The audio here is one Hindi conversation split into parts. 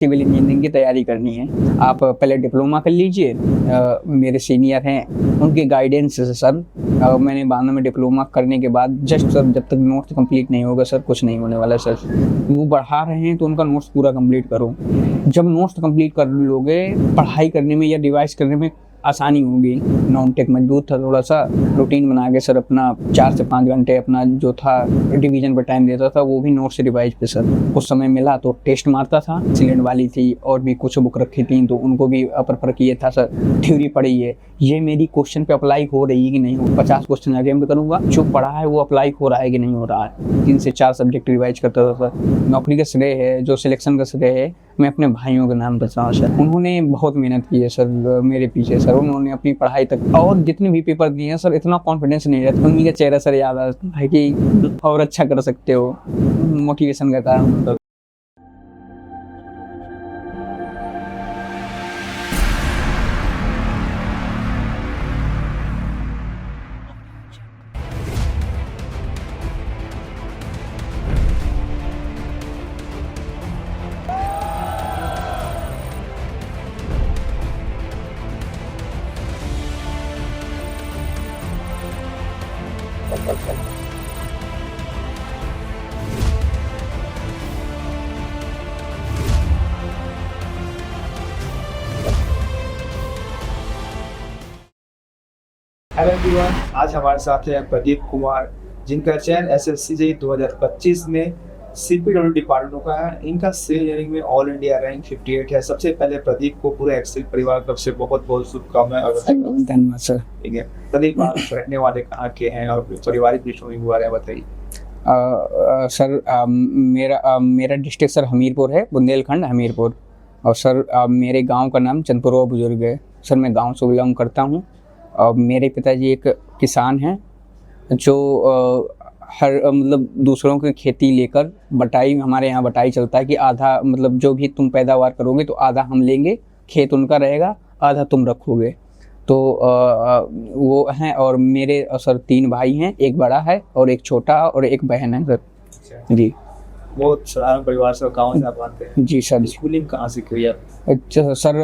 सिविल इंजीनियरिंग की तैयारी करनी है, आप पहले डिप्लोमा कर लीजिए। मेरे सीनियर हैं, उनके गाइडेंस से सर मैंने 92 में डिप्लोमा करने के बाद जस्ट सर जब तक नोट्स कंप्लीट नहीं होगा सर कुछ नहीं होने वाला सर। वो बढ़ा रहे हैं तो उनका नोट्स पूरा कंप्लीट करो। जब नोट्स कंप्लीट कर लोगे, पढ़ाई करने में या रिवाइज करने में आसानी होगी। नॉन टेक मजबूत था, थोड़ा सा रूटीन बना के सर अपना 4 से 5 घंटे अपना जो था रिवीजन पर टाइम देता था, वो भी नोट्स से रिवाइज पे सर। कुछ समय मिला तो टेस्ट मारता था, सिलेंड वाली थी और भी कुछ बुक रखी थी तो उनको भी अपर किए था सर। थ्योरी पढ़ी है, ये मेरी क्वेश्चन पे अप्लाई हो रही है कि नहीं हो। 50 क्वेश्चन अटेम्प्ट करूँगा, जो पढ़ा है वो अप्लाई हो रहा है कि नहीं हो रहा है। 3 से 4 सब्जेक्ट रिवाइज करता था सर। नौकरी का श्रेय है, जो सिलेक्शन का श्रेय है, मैं अपने भाइयों के नाम बता हूँ सर। उन्होंने बहुत मेहनत की है सर मेरे पीछे सर। उन्होंने अपनी पढ़ाई तक और जितने भी पेपर दिए हैं सर, इतना कॉन्फिडेंस नहीं रहता। उन्हीं का चेहरा सर याद आता है कि और अच्छा कर सकते हो, मोटिवेशन का कारण होता है। हेलो एवरीवन, आज हमारे साथ है प्रदीप कुमार, जिनका चयन एसएससी जेईई 2025 में सीपीडब्ल्यू डिपार्टमेंट का है। इनका सिविल इंजीनियरिंग में ऑल इंडिया रैंक 58 है। सबसे पहले प्रदीप को पूरे एक्सेल परिवार तरफ से बहुत बहुत शुभकामनाएं और धन्यवाद सर। ठीक है प्रदीप, आप रहने वाले कहाँ के हैं और पारिवारिक पृष्ठभूमि के बारे में बताइए। सर मेरा डिस्ट्रिक्ट सर हमीरपुर है, बुंदेलखंड हमीरपुर। और सर मेरे गांव का नाम चंदपुरवा बुजुर्ग है। सर मैं गांव से बिलोंग करता हूं। मेरे पिताजी एक किसान हैं जो हर मतलब दूसरों की खेती लेकर बटाई, हमारे यहाँ बटाई चलता है कि आधा मतलब जो भी तुम पैदावार करोगे तो आधा हम लेंगे, खेत उनका रहेगा, आधा तुम रखोगे। तो वो हैं। और मेरे सर 3 भाई हैं, एक बड़ा है और एक छोटा और एक बहन है सर। जी बहुत साधारण परिवार से, गाँव से आप आते हैं। जी सर। स्कूलिंग कहाँ से की आप? अच्छा सर,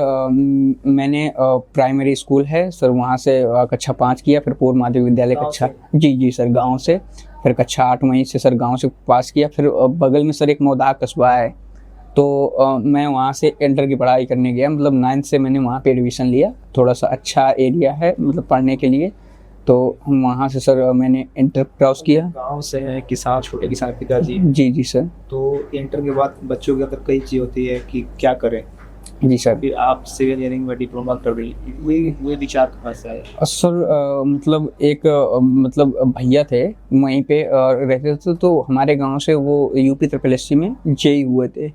मैंने प्राइमरी स्कूल है सर, वहाँ से कक्षा 5 किया, फिर पूर्व माध्यमिक विद्यालय कक्षा, जी सर गांव से। फिर कक्षा 8 वहीं से सर गांव से पास किया। फिर बगल में सर एक मौदाक कस्बा है, तो मैं वहाँ से इंटर की पढ़ाई करने गया। मतलब 9th से मैंने वहाँ पे एडमिशन लिया। थोड़ा सा अच्छा एरिया है मतलब पढ़ने के लिए, तो वहाँ से सर मैंने इंटर क्रॉस किया। गांव से हैं, किसान, छोटे किसान पिताजी। जी सर। तो इंटर के बाद बच्चों के अंदर कई चीज़ होती है कि क्या करें। जी सर। फिर आप सिविल इंजीनियरिंग में डिप्लोमा कर रही, वो विचार कहाँ से आया? सर मतलब एक मतलब भैया थे वहीं पे रहते थे, तो हमारे गांव से वो यूपी SSC में जेईई हुए थे।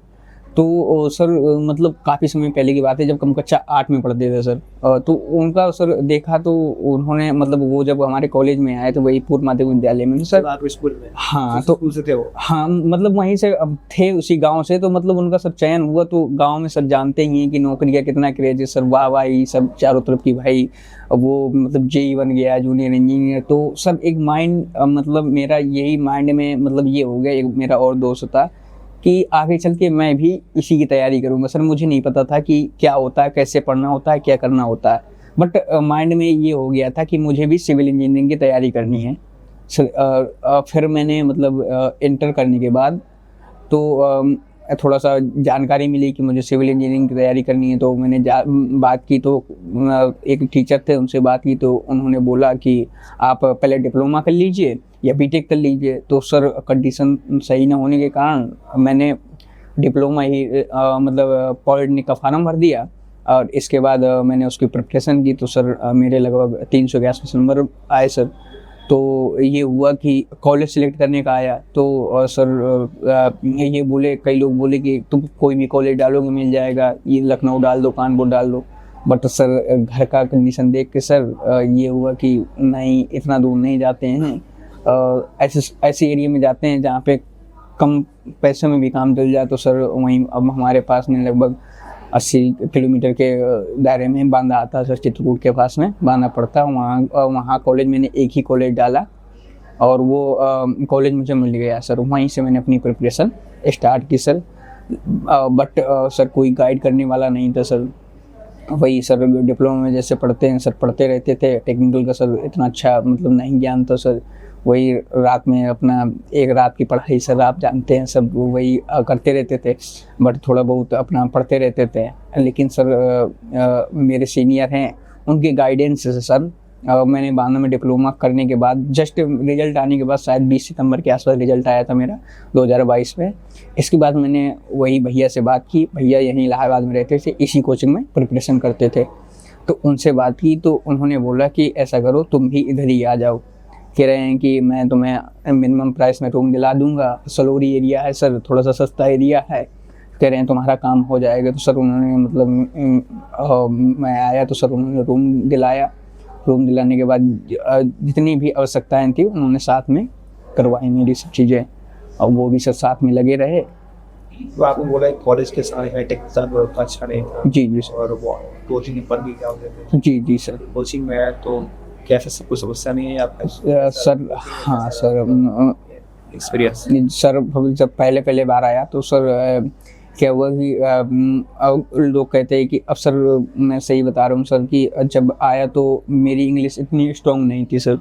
तो सर मतलब काफ़ी समय पहले की बात है, जब हम कक्षा 8 में पढ़ते थे सर। तो उनका सर देखा तो उन्होंने मतलब वो जब हमारे कॉलेज में आए तो वही पूर्व माध्यमिक विद्यालय में सर। स्कूल में? हाँ, तो स्कूल से थे वो? हाँ मतलब वहीं से थे, उसी गांव से। तो मतलब उनका सर चयन हुआ, तो गांव में सर जानते ही हैं कि नौकरी का कितना क्रेज है सर। वाह सब चारों तरफ की भाई, वो मतलब जेईई बन गया, जूनियर इंजीनियर। तो सर एक माइंड मतलब मेरा यही माइंड में मतलब ये हो गया। एक मेरा और दोस्त था कि आगे चल के मैं भी इसी की तैयारी करूँगा सर। मुझे नहीं पता था कि क्या होता है, कैसे पढ़ना होता है, क्या करना होता है, बट माइंड में ये हो गया था कि मुझे भी सिविल इंजीनियरिंग की तैयारी करनी है सर। फिर मैंने मतलब इंटर करने के बाद तो थोड़ा सा जानकारी मिली कि मुझे सिविल इंजीनियरिंग की तैयारी करनी है। तो मैंने बात की, तो एक टीचर थे, उनसे बात की, तो उन्होंने बोला कि आप पहले डिप्लोमा कर लीजिए या बीटेक कर लीजिए। तो सर कंडीशन सही ना होने के कारण मैंने डिप्लोमा ही मतलब पॉलिटेक्निक का फार्म भर दिया। और इसके बाद मैंने उसकी प्रिपरेशन की, तो सर मेरे लगभग 300 के आसपास नंबर आए सर। तो ये हुआ कि कॉलेज सिलेक्ट करने का आया, तो सर ये बोले, कई लोग बोले कि तुम कोई भी कॉलेज डालोगे मिल जाएगा, ये लखनऊ डाल दो, कानपुर डाल दो। बट सर घर का कंडीशन देख के सर ये हुआ कि नहीं, इतना दूर नहीं जाते हैं, ऐसे एरिया में जाते हैं जहाँ पे कम पैसों में भी काम चल जाए। तो सर वहीं अब हमारे पास में लगभग 80 किलोमीटर के दायरे में बांदा आता है सर, चित्रकूट के पास में बांदा पड़ता है। वहाँ कॉलेज मैंने एक ही कॉलेज डाला और वो कॉलेज मुझे मिल गया सर। वहीं से मैंने अपनी प्रिपरेशन स्टार्ट की सर। बट सर कोई गाइड करने वाला नहीं था सर। वही सर डिप्लोमा में जैसे पढ़ते हैं सर, पढ़ते रहते थे। टेक्निकल का सर इतना अच्छा मतलब नहीं ज्ञान था सर। वही रात में अपना एक रात की पढ़ाई सर आप जानते हैं सब वही करते रहते थे, बट थोड़ा बहुत अपना पढ़ते रहते थे। लेकिन सर मेरे सीनियर हैं, उनके गाइडेंस से सर मैंने 92 में डिप्लोमा करने के बाद जस्ट रिजल्ट आने के बाद शायद 20 सितंबर के आसपास रिजल्ट आया था मेरा 2022 में। इसके बाद मैंने वही भैया से बात की। भैया यहीं इलाहाबाद में रहते थे, इसी कोचिंग में प्रिपरेशन करते थे। तो उनसे बात की तो उन्होंने बोला कि ऐसा करो तुम भी इधर ही आ जाओ। कह रहे हैं कि मैं तुम्हें मिनिमम प्राइस में रूम दिला दूंगा, सलोरी एरिया है सर, थोड़ा सा सस्ता एरिया है। कह रहे हैं तुम्हारा काम हो जाएगा। तो सर उन्होंने मतलब मैं आया तो सर उन्होंने रूम दिलाया। रूम दिलाने के बाद जितनी भी आवश्यकताएं थी उन्होंने साथ में करवाई मेरी सब चीज़ें, और वो भी सर साथ में लगे रहे। तो आपको बोला कॉलेज के सारे हाईटेक अच्छा नहीं था। जी जी सर। और वो कोचिंग में पढ़ के क्या होते थे। जी जी सर। कोचिंग में है तो कैसे सब कुछ समस्या नहीं है आपका सर? हाँ सर, एक्सपीरियंस। सर जब पहले पहले बार आया तो सर क्या हुआ कि लोग कहते हैं कि अब सर मैं सही बता रहा हूँ सर कि जब आया तो मेरी इंग्लिश इतनी स्ट्रॉन्ग नहीं थी सर।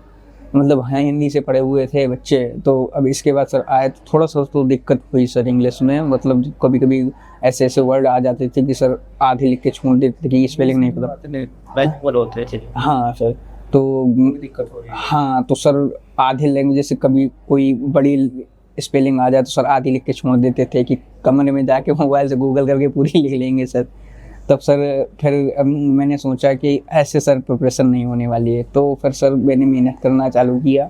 मतलब हाँ हिंदी से पढ़े हुए थे बच्चे, तो अब इसके बाद सर आया तो थोड़ा सा तो दिक्कत हुई सर इंग्लिश में। मतलब कभी कभी ऐसे ऐसे वर्ड आ जाते थे कि सर आधे लिख के छोड़ देते थे कि स्पेलिंग नहीं पता। होते थे। हाँ सर, तो दिक्कत हो रही है। हाँ तो सर आधे लैंग्वेज से कभी कोई बड़ी स्पेलिंग आ जाए तो सर आधी लिख के छोड़ देते थे कि कमरे में जाके मोबाइल से गूगल करके पूरी लिख लेंगे सर। तब सर फिर मैंने सोचा कि ऐसे सर प्रिपरेशन नहीं होने वाली है, तो फिर सर मैंने मेहनत करना चालू किया।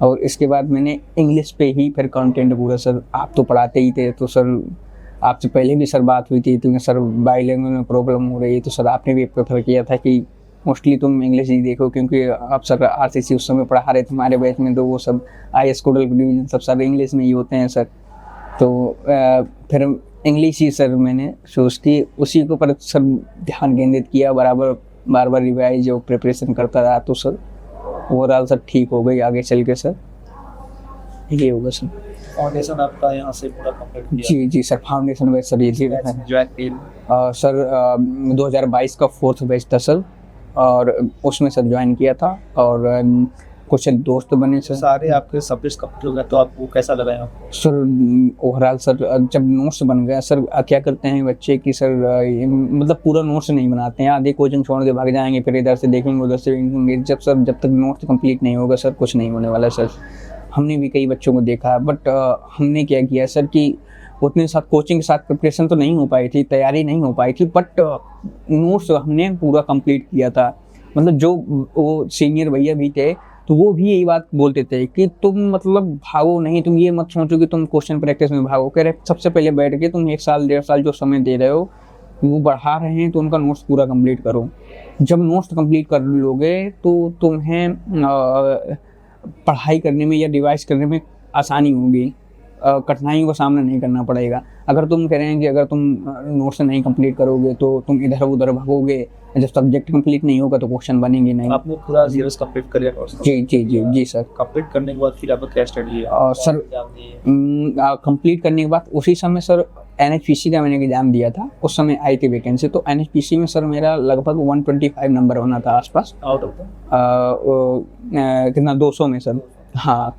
और इसके बाद मैंने इंग्लिश पे ही फिर कंटेंट पूरा सर, आप तो पढ़ाते ही थे तो सर आपसे पहले भी सर बात हुई थी तो सर बाईलिंगुअल में प्रॉब्लम हो रही है, तो सर आपने भी प्रेफर किया था कि मोस्टली तुम इंग्लिश ही देखो, क्योंकि आप सर आरसीसी उस समय पढ़ा रहे थे हमारे बैच में, तो वो सब IAS कोडल डिवीजन सब सर इंग्लिश में ही होते हैं सर। तो फिर इंग्लिश ही सर मैंने चूज की, उसी के ऊपर सर ध्यान केंद्रित किया, बराबर बार बार रिवाइज और प्रिपरेशन करता रहा, तो सर ओवरऑल सर ठीक हो गई आगे चल के सर। ये होगा सर। फाउंडेशन आपका यहाँ से पूरा कंप्लीट किया? जी जी सर, फाउंडेशन बैच सर ये जी सर 2022 का 4th बैच था सर, और उसमें सर ज्वाइन किया था और कुछ दोस्त बने सर। सारे आपके सब्जेक्ट्स कंप्लीट हो गए तो आपको कैसा लगा आपको? सर ओवरऑल सर जब नोट्स बन गया सर, क्या करते हैं बच्चे कि सर मतलब पूरा नोट्स नहीं बनाते हैं, आधे कोचिंग छोड़ के भाग जाएंगे, फिर इधर से देखेंगे उधर से देखेंगे। जब तक नोट्स कंप्लीट नहीं होगा सर कुछ नहीं होने वाला सर। हमने भी कई बच्चों को देखा, बट हमने क्या किया सर कि उतने साथ कोचिंग के साथ प्रिपरेशन तो नहीं हो पाई थी, तैयारी नहीं हो पाई थी, बट नोट्स हमने पूरा कंप्लीट किया था। मतलब जो वो सीनियर भैया भी थे तो वो भी यही बात बोलते थे कि तुम मतलब भागो नहीं, तुम ये मत सोचो कि तुम क्वेश्चन प्रैक्टिस में भागो। कह रहे सबसे पहले बैठ के तुम 1 साल 1.5 साल जो समय दे रहे हो वो बढ़ा रहे हैं तो उनका नोट्स पूरा कंप्लीट करो। जब नोट्स कंप्लीट कर लोगे तो तुम्हें पढ़ाई करने में या रिवाइज करने में आसानी होगी, कठिनाइयों का सामना नहीं करना पड़ेगा। अगर तुम कह रहे हैं कि अगर तुम नोट्स नहीं कंप्लीट करोगे तो तुम इधर उधर भागोगे, जब सब्जेक्ट कंप्लीट नहीं होगा तो क्वेश्चन बनेंगे नहीं। आपने पूरा सीरीज कंप्लीट कर लिया कोर्स? जी जी जी जी सर। कंप्लीट करने के बाद फिर आपका क्या स्टडी है? सर कंप्लीट करने के बाद उसी समय सर NHPC का मैंने एग्जाम दिया था, उस समय आई थी वैकेंसी, तो NHPC में सर मेरा लगभग 125 नंबर होना था आसपास। आउट ऑफ कितना 200 में सर? हाँ,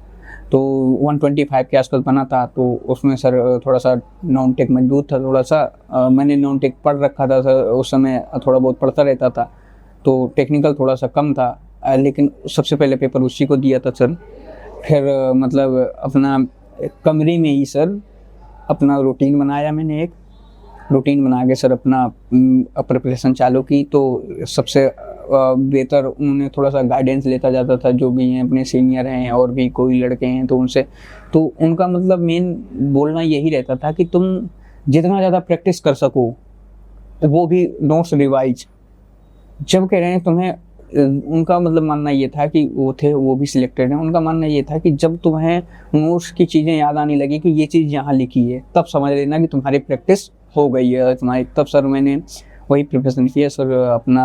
तो 125 के आसपास बना था। तो उसमें सर थोड़ा सा नॉन टेक मजबूत था, थोड़ा सा मैंने नॉन टेक पढ़ रखा था सर, उस समय थोड़ा बहुत पढ़ता रहता था, तो टेक्निकल थोड़ा सा कम था। लेकिन सबसे पहले पेपर उसी को दिया था सर। फिर मतलब अपना कमरे में ही सर अपना रूटीन बनाया, मैंने एक रूटीन बना के सर अपना प्रिपरेशन चालू की। तो सबसे बेहतर उन्होंने थोड़ा सा गाइडेंस लेता जाता था, जो भी हैं अपने सीनियर हैं और भी कोई लड़के हैं तो उनसे, तो उनका मतलब मेन बोलना यही रहता था कि तुम जितना ज़्यादा प्रैक्टिस कर सको, वो भी नोट्स रिवाइज। जब कह रहे हैं तुम्हें, उनका मतलब मानना ये था कि वो भी सिलेक्टेड हैं, उनका मानना ये था कि जब तुम्हें नोट्स की चीज़ें याद आने लगी कि ये चीज़ यहाँ लिखी है, तब समझ लेना कि तुम्हारी प्रैक्टिस हो गई है तुम्हारी। तब सर मैंने वही प्रिपरेशन किया सर, अपना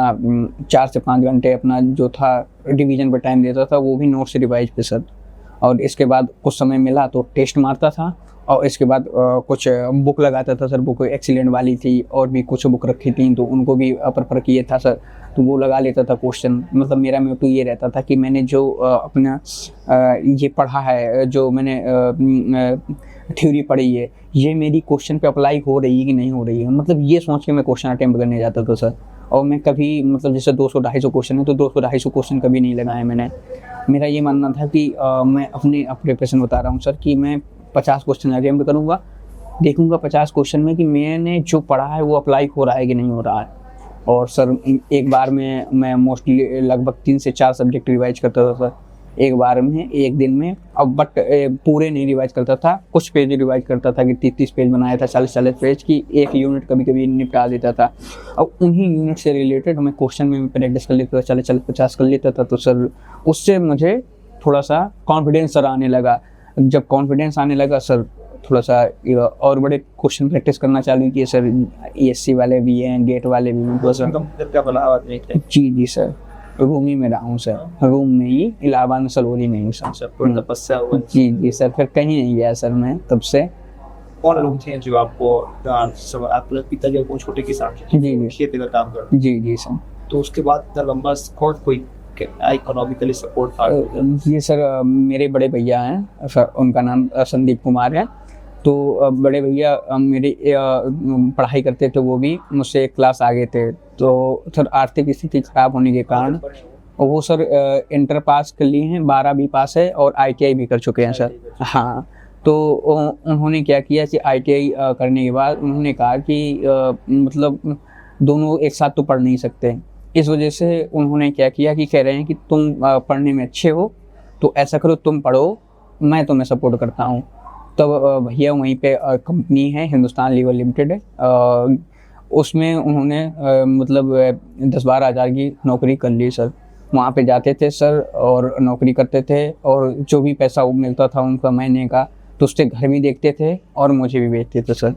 4 से 5 घंटे अपना जो था डिवीजन पर टाइम देता था, वो भी नोट्स रिवाइज पे सर। और इसके बाद कुछ समय मिला तो टेस्ट मारता था, और इसके बाद कुछ बुक लगाता था सर, बुक एक्सीलेंट वाली थी और भी कुछ बुक रखी थी तो उनको भी प्रेफर किए था सर, तो वो लगा लेता था क्वेश्चन। मतलब मेरा मोटिव ये रहता था कि मैंने जो अपना ये पढ़ा है, जो मैंने थ्योरी पढ़ी है, ये मेरी क्वेश्चन पे अप्लाई हो रही है कि नहीं हो रही है, मतलब ये सोच के मैं क्वेश्चन अटेम्प्ट करने जाता था सर। और मैं कभी मतलब जैसे 200-250 क्वेश्चन है तो 200-250 क्वेश्चन कभी नहीं लगाए मैंने। मेरा ये मानना था कि मैं अपने प्रिपरेशन बता रहा हूँ सर कि मैं 50 क्वेश्चन अटेम्प्ट करूँगा, देखूँगा 50 क्वेश्चन में कि मैंने जो पढ़ा है वो अप्लाई हो रहा है कि नहीं हो रहा है। और सर एक बार में मैं मोस्टली लगभग 3 से 4 सब्जेक्ट रिवाइज करता था सर एक बार में, एक दिन में। अब बट पूरे नहीं रिवाइज करता था, कुछ पेज रिवाइज करता था कि 30-30 पेज बनाया था, 40-40 पेज की एक यूनिट कभी कभी निपटा देता था। अब उन्हीं यूनिट से रिलेटेड मैं क्वेश्चन में प्रैक्टिस कर लेता था, 40-50 कर लेता था। तो सर उससे मुझे थोड़ा सा कॉन्फिडेंस सर आने लगा। जब कॉन्फिडेंस आने लगा सर, थोड़ा सा और बड़े क्वेश्चन प्रैक्टिस करना चालू किए सर। ESC वाले भी हैं, गेट वाले भी हैं सर। जी सर, रूम ही में रहा हूँ सर, रूम में ही, इलाहाबाद में सलोरी में ही सर। पूर्ण तपस्या हुआ। जी सर, फिर कहीं नहीं गया सर मैं तब से। कौन लोग थे जो आपको आपके पिताजी को छोटे किसान थे, जी खेती का काम करते? जी सर। तो उसके बाद इतना लंबा कोई इकोनॉमिकली सपोर्ट था? ये सर मेरे बड़े भैया हैं सर, उनका नाम संदीप कुमार है। तो बड़े भैया मेरी पढ़ाई करते थे, वो भी मुझसे एक क्लास आगे थे। तो सर आर्थिक स्थिति खराब होने के कारण वो सर इंटर पास कर लिए हैं, 12 भी पास है और ITI भी कर चुके हैं सर। हाँ, तो उन्होंने क्या किया कि ITI करने के बाद उन्होंने कहा कि मतलब दोनों एक साथ तो पढ़ नहीं सकते। इस वजह से उन्होंने क्या किया कि कह रहे हैं कि तुम पढ़ने में अच्छे हो तो ऐसा करो, तुम पढ़ो, मैं तुम्हें सपोर्ट करता हूँ। तब भैया वहीं पे कंपनी है हिंदुस्तान लीवर लिमिटेड है, उसमें उन्होंने मतलब 10-12 हज़ार की नौकरी कर ली सर। वहाँ पे जाते थे सर और नौकरी करते थे, और जो भी पैसा वो मिलता था उनका महीने का, तो उससे घर भी देखते थे और मुझे भी बेचते थे सर।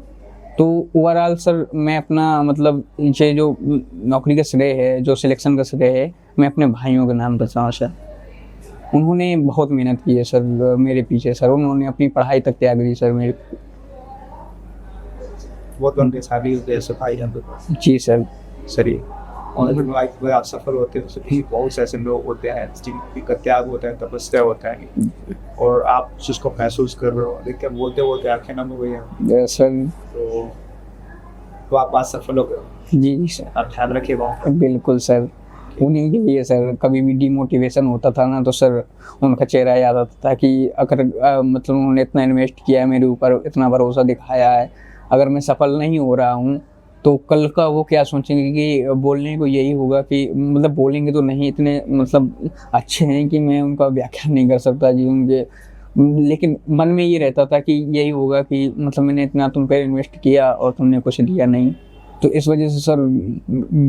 तो ओवरऑल सर मैं अपना मतलब ये जो नौकरी का श्रेय है, जो सिलेक्शन का श्रेय है, मैं अपने भाइयों के नाम करता हूँ सर। उन्होंने बहुत मेहनत की है सर मेरे पीछे सर, उन्होंने अपनी पढ़ाई तक त्याग दी सर मेरे। बहुत लंबे शादी होते हैं भाई हम तो। जी सर। सर और जब आप सफल होते हैं तो भी बहुत से ऐसे लोग होते हैं जिनका त्याग होता है, तपस्या होता है, और आप जिसको महसूस कर रहे हो, लेकिन बोलते बोलते आंखें नम हो गई हैं सर। तो आप बात सफल हो गए। जी सर, आप ध्यान रखिए वहाँ। बिल्कुल सर, उन्हीं के लिए सर कभी भी डिमोटिवेशन होता था ना तो सर उनका चेहरा याद आता था कि अगर मतलब उन्होंने इतना इन्वेस्ट किया है मेरे ऊपर, इतना भरोसा दिखाया है, अगर मैं सफल नहीं हो रहा हूँ तो कल का वो क्या सोचेंगे कि बोलने को यही होगा कि मतलब बोलेंगे तो नहीं, इतने मतलब अच्छे हैं कि मैं उनका व्याख्या नहीं कर सकता जी उनके, लेकिन मन में ये रहता था कि यही होगा कि मतलब मैंने इतना तुम पे इन्वेस्ट किया और तुमने कुछ दिया नहीं। तो इस वजह से सर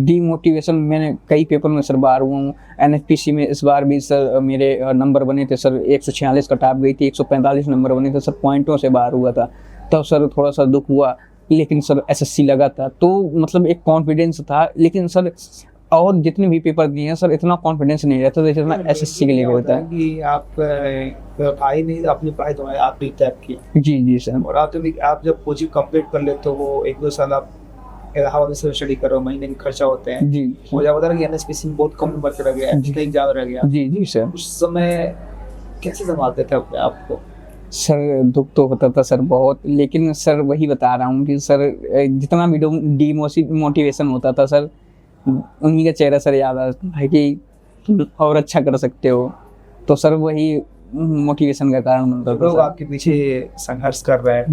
डीमोटिवेशन, मैंने कई पेपर में सर बाहर हुआ हूँ। NFPC में इस बार भी सर मेरे नंबर बने थे सर, 146 कटाप गई थी, 145 नंबर बने थे सर, पॉइंटों से बाहर हुआ था। तब सर थोड़ा सा दुख हुआ, लेकिन सर SSC लगा था तो मतलब एक कॉन्फिडेंस था। लेकिन सर और जितने भी पेपर दिए हैं सर, इतना कॉन्फिडेंस नहीं रहता था जितना SSC के लिए होता है कि आप भाई नहीं अपनी पढ़ाई तो आपने तय की। जी सर। और आप जब कोचिंग कंप्लीट कर लेते हो, वो 1-2 साल आप इलाहाबाद से स्टडी करो, महीने के खर्चा होते हैं जी। मुझे पता है कि NSPC में बहुत कम नंबर रह गया, एग्जाम रह गया। जी सर। उस समय कैसे संभालते थे अपने आप को? सर दुख तो होता था सर बहुत, लेकिन सर वही बता रहा हूँ कि सर जितना भी डीमोटिवेशन होता था सर, उन्हीं का चेहरा सर याद आता है कि तुम और अच्छा कर सकते हो। तो सर वही मोटिवेशन का कारण बनता था। लोग आपके पीछे संघर्ष कर रहे हैं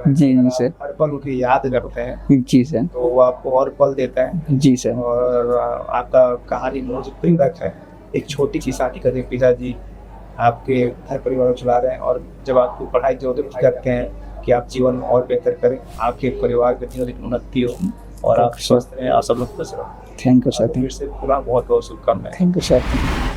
जी सर, हर पल उन्हें याद करते हैं। जी सर। तो वो आपको और पल देता है। जी सर। और आपका कहानी बहुत प्रेरक है। एक छोटी सी शादी करते पिताजी आपके घर परिवार को चला रहे हैं, और जब आपको पढ़ाई जो करते हैं कि आप जीवन में और बेहतर करें, आपके परिवार की उन्नति हो और आप स्वस्थ रहें, आप सब लोग खुश रहो। Thank you sir. फिर से पूरा बहुत बहुत शुभकामनाएं। Thank you sir.